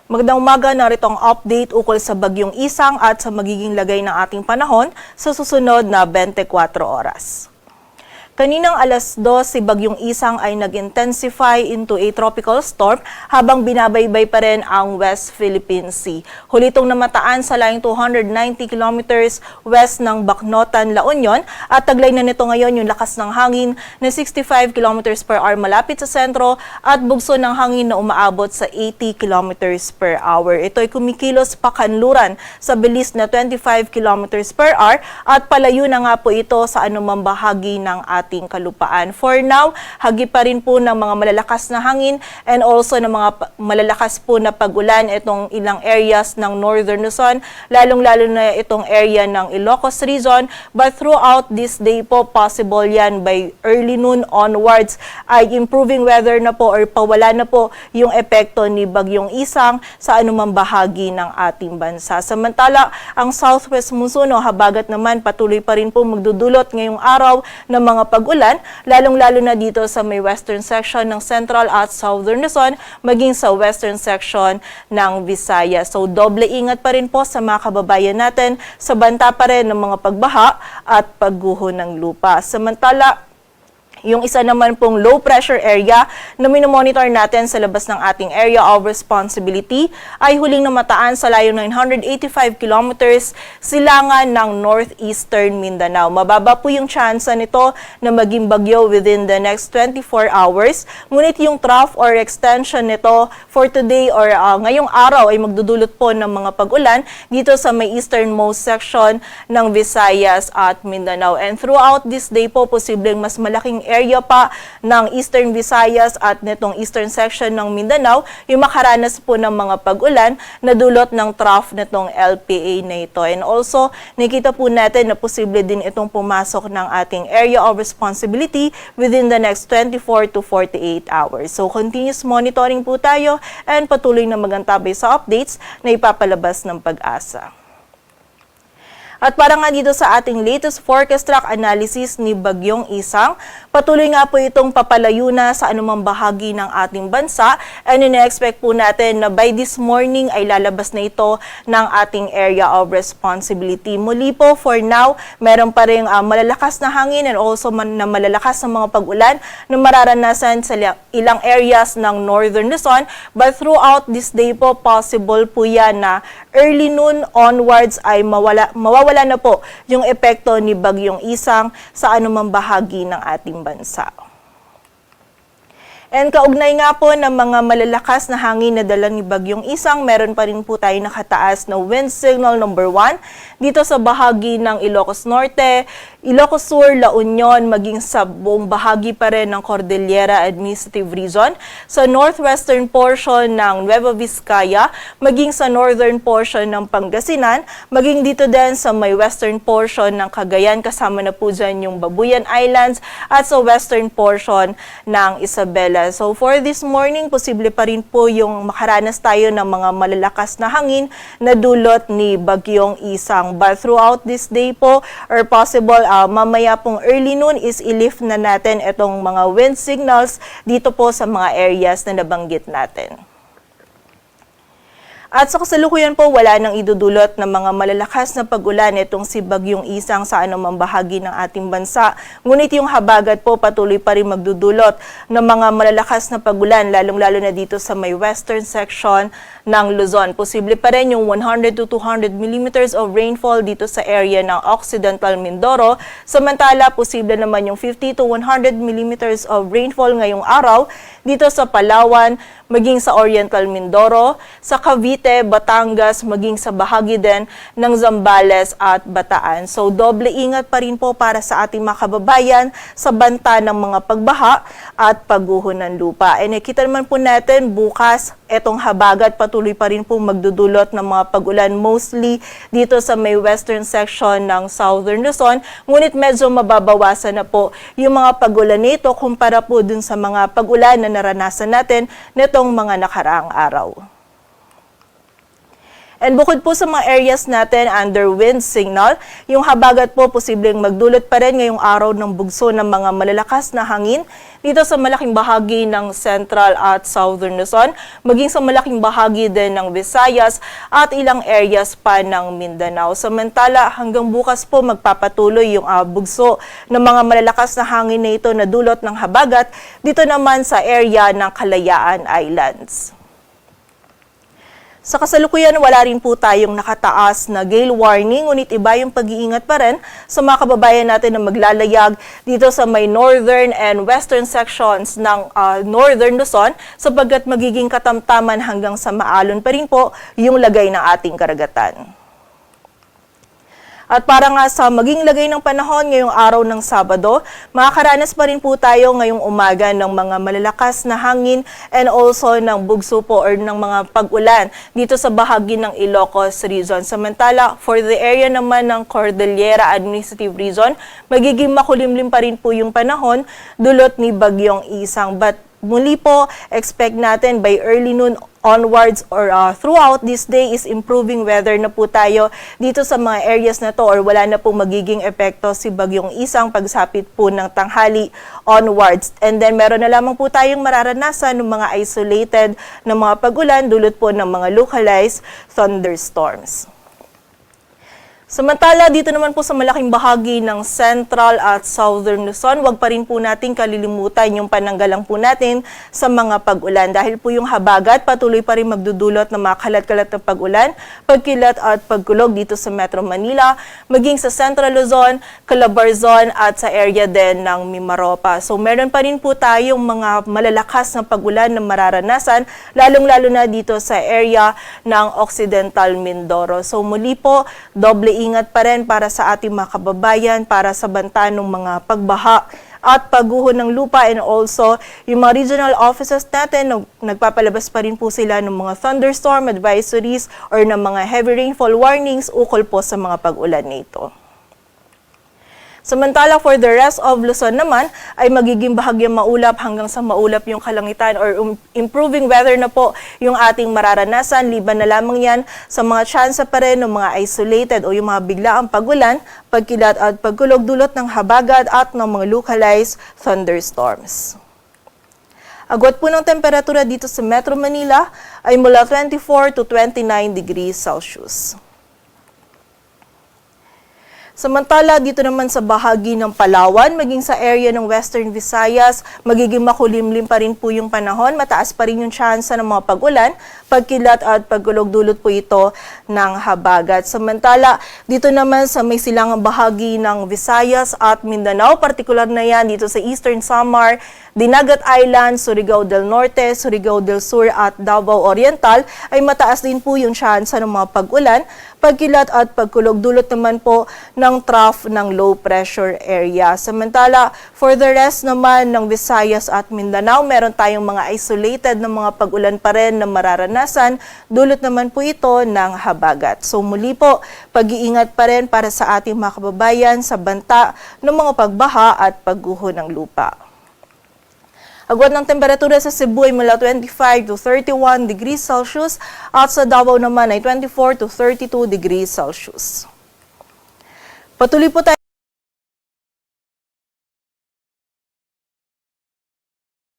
Magandang umaga, narito ang update ukol sa Bagyong Isang at sa magiging lagay ng ating panahon sa susunod na 24 oras. Kaninang alas 2, si Bagyong Isang ay nag-intensify into a tropical storm habang binabaybay pa rin ang West Philippine Sea. Huli itong namataan sa layong 290 kilometers west ng Bacnotan, La Union at taglay na nito ngayon yung lakas ng hangin na 65 kilometers per hour malapit sa sentro at bugso ng hangin na umaabot sa 80 kilometers per hour. Ito ay kumikilos pakanluran sa bilis na 25 kilometers per hour at palayo na nga po ito sa anumang bahagi ng ating kalupaan. For now, hagi pa rin po ng mga malalakas na hangin and also ng mga malalakas po na pag-ulan itong ilang areas ng Northern Luzon, lalong-lalo na itong area ng Ilocos region. But throughout this day po, possible yan by early noon onwards ay improving weather na po or pawala na po yung epekto ni Bagyong Isang sa anumang bahagi ng ating bansa. Samantala, ang southwest monsoon o habagat naman patuloy pa rin po magdudulot ngayong araw ng mga pag-ulan, lalong-lalo na dito sa may western section ng Central at Southern Luzon, maging sa western section ng Visayas. So doble ingat pa rin po sa mga kababayan natin sa banta pa rin ng mga pagbaha at pagguho ng lupa. Samantala, yung isa naman pong low pressure area na minomonitor natin sa labas ng ating area of responsibility ay huling namataan sa layo 985 kilometers silangan ng northeastern Mindanao. Mababa po yung tsansa nito na maging bagyo within the next 24 hours. Ngunit yung trough or extension nito for today or ngayong araw ay magdudulot po ng mga pag-ulan dito sa may easternmost section ng Visayas at Mindanao. And throughout this day po, posibleng mas malaking area pa ng Eastern Visayas at netong eastern section ng Mindanao yung makaranas po ng mga pag-ulan na dulot ng trough netong LPA na ito. And also, nakita po natin na posible din itong pumasok ng ating area of responsibility within the next 24 to 48 hours. So, continuous monitoring po tayo and patuloy na magantabay sa updates na ipapalabas ng Pag-asa. At para nga dito sa ating latest forecast track analysis ni Bagyong Isang, patuloy nga po itong papalayo na sa anumang bahagi ng ating bansa and ina-expect po natin na by this morning ay lalabas na ito ng ating area of responsibility. Muli po, for now, meron pa rin malalakas na hangin and also na malalakas na mga pag-ulan na mararanasan sa ilang areas ng Northern Luzon. But throughout this day po, possible po yan na early noon onwards ay mawawala na po yung epekto ni Bagyong Isang sa anumang bahagi ng ating bansa. And kaugnay nga po ng mga malalakas na hangin na dala ni Bagyong Isang, meron pa rin po tayo nakataas na wind signal number 1 dito sa bahagi ng Ilocos Norte, Ilocos Sur, La Union, maging sa buong bahagi pa rin ng Cordillera Administrative Region, sa northwestern portion ng Nueva Vizcaya, maging sa northern portion ng Pangasinan, maging dito din sa may western portion ng Cagayan, kasama na po dyan yung Babuyan Islands, at sa western portion ng Isabela. So for this morning, posible pa rin po yung makaranas tayo ng mga malalakas na hangin na dulot ni Bagyong Isang. But throughout this day po, or possible mamaya pong early noon is i-lift na natin itong mga wind signals dito po sa mga areas na nabanggit natin. At sa kasalukuyan po, wala nang idudulot ng mga malalakas na pag-ulan itong si Bagyong Isang sa anumang bahagi ng ating bansa. Ngunit yung habagat po patuloy pa rin magdudulot ng mga malalakas na pag-ulan, lalong-lalo na dito sa may western section ng Luzon. Posible pa rin yung 100 to 200 millimeters of rainfall dito sa area ng Occidental Mindoro. Samantala, posible naman yung 50 to 100 millimeters of rainfall ngayong araw dito sa Palawan, maging sa Oriental Mindoro, sa Cavite, Batangas, maging sa bahagi din ng Zambales at Bataan. So doble ingat pa rin po para sa ating mga kababayan sa banta ng mga pagbaha at pagguho ng lupa. E nakita naman po natin bukas etong habagat patuloy pa rin po magdudulot ng mga pag-ulan mostly dito sa may western section ng Southern Luzon. Ngunit medyo mababawasan na po yung mga pag-ulan nito kumpara po dun sa mga pag-ulan na naranasan natin nitong mga nakaraang araw. And bukod po sa mga areas natin under wind signal, yung habagat po posibleng magdulot pa rin ngayong araw ng bugso ng mga malalakas na hangin dito sa malaking bahagi ng Central at Southern Luzon, maging sa malaking bahagi din ng Visayas at ilang areas pa ng Mindanao. Samantala, hanggang bukas po magpapatuloy yung bugso ng mga malalakas na hangin na ito na dulot ng habagat dito naman sa area ng Kalayaan Islands. Sa kasalukuyan, wala rin po tayong nakataas na gale warning, ngunit iba yung pag-iingat pa rin sa mga kababayan natin na maglalayag dito sa may northern and western sections ng northern Luzon sapagkat magiging katamtaman hanggang sa maalon pa rin po yung lagay ng ating karagatan. At para nga sa maging lagay ng panahon ngayong araw ng Sabado, makakaranas pa rin po tayo ngayong umaga ng mga malalakas na hangin and also ng bugso po or ng mga pag-ulan dito sa bahagi ng Ilocos Region. Samantala, for the area naman ng Cordillera Administrative Region, magiging makulimlim pa rin po yung panahon dulot ni Bagyong Isang. But muli po, expect natin by early noon onwards or throughout this day is improving weather na po tayo dito sa mga areas na to or wala na pong magiging epekto si Bagyong Isang pagsapit po ng tanghali onwards. And then meron na lamang po tayong mararanasan ng mga isolated na mga pag-ulan dulot po ng mga localized thunderstorms. Samantala, dito naman po sa malaking bahagi ng Central at Southern Luzon, wag pa rin po natin kalilimutan yung pananggalang po natin sa mga pag-ulan. Dahil po yung habagat, patuloy pa rin magdudulot ng mga kalat-kalat na pag-ulan, pagkilat at pagkulog dito sa Metro Manila, maging sa Central Luzon, Calabarzon at sa area din ng Mimaropa. So meron pa rin po tayong mga malalakas na pag-ulan na mararanasan, lalong-lalo na dito sa area ng Occidental Mindoro. So muli po, doble ingat pa rin para sa ating mga kababayan para sa banta ng mga pagbaha at pagguho ng lupa, and also yung mga regional offices natin, nagpapalabas pa rin po sila ng mga thunderstorm advisories or ng mga heavy rainfall warnings ukol po sa mga pag-ulan nito. Samantala, for the rest of Luzon naman, ay magiging bahagyang maulap hanggang sa maulap yung kalangitan or improving weather na po yung ating mararanasan. Liban na lamang yan sa mga tsansa pa rin ng mga isolated o yung mga biglaang pag-ulan, pagkilat at pagkulog dulot ng habagat at ng mga localized thunderstorms. Agwat po ng temperatura dito sa Metro Manila ay mula 24 to 29 degrees Celsius. Samantala, dito naman sa bahagi ng Palawan, maging sa area ng Western Visayas, magiging makulimlim pa rin po yung panahon. Mataas pa rin yung tsansa ng mga pag-ulan, pagkilat at pagkulog dulot po ito ng habagat. Samantala, dito naman sa may silangang bahagi ng Visayas at Mindanao, partikular na yan dito sa Eastern Samar, Dinagat Island, Surigao del Norte, Surigao del Sur at Davao Oriental, ay mataas din po yung tsansa ng mga pag-ulan, pagkilat at pagkulog dulot naman po ng trough ng low pressure area. Samantala, for the rest naman ng Visayas at Mindanao, meron tayong mga isolated na mga pag-ulan pa rin na mararanasan, dulot naman po ito ng habagat. So muli po, pag-iingat pa rin para sa ating mga kababayan sa banta ng mga pagbaha at pagguho ng lupa. Agwat ng temperatura sa Cebu ay mula 25 to 31 degrees Celsius at sa Davao naman ay 24 to 32 degrees Celsius. Patuloy po tayo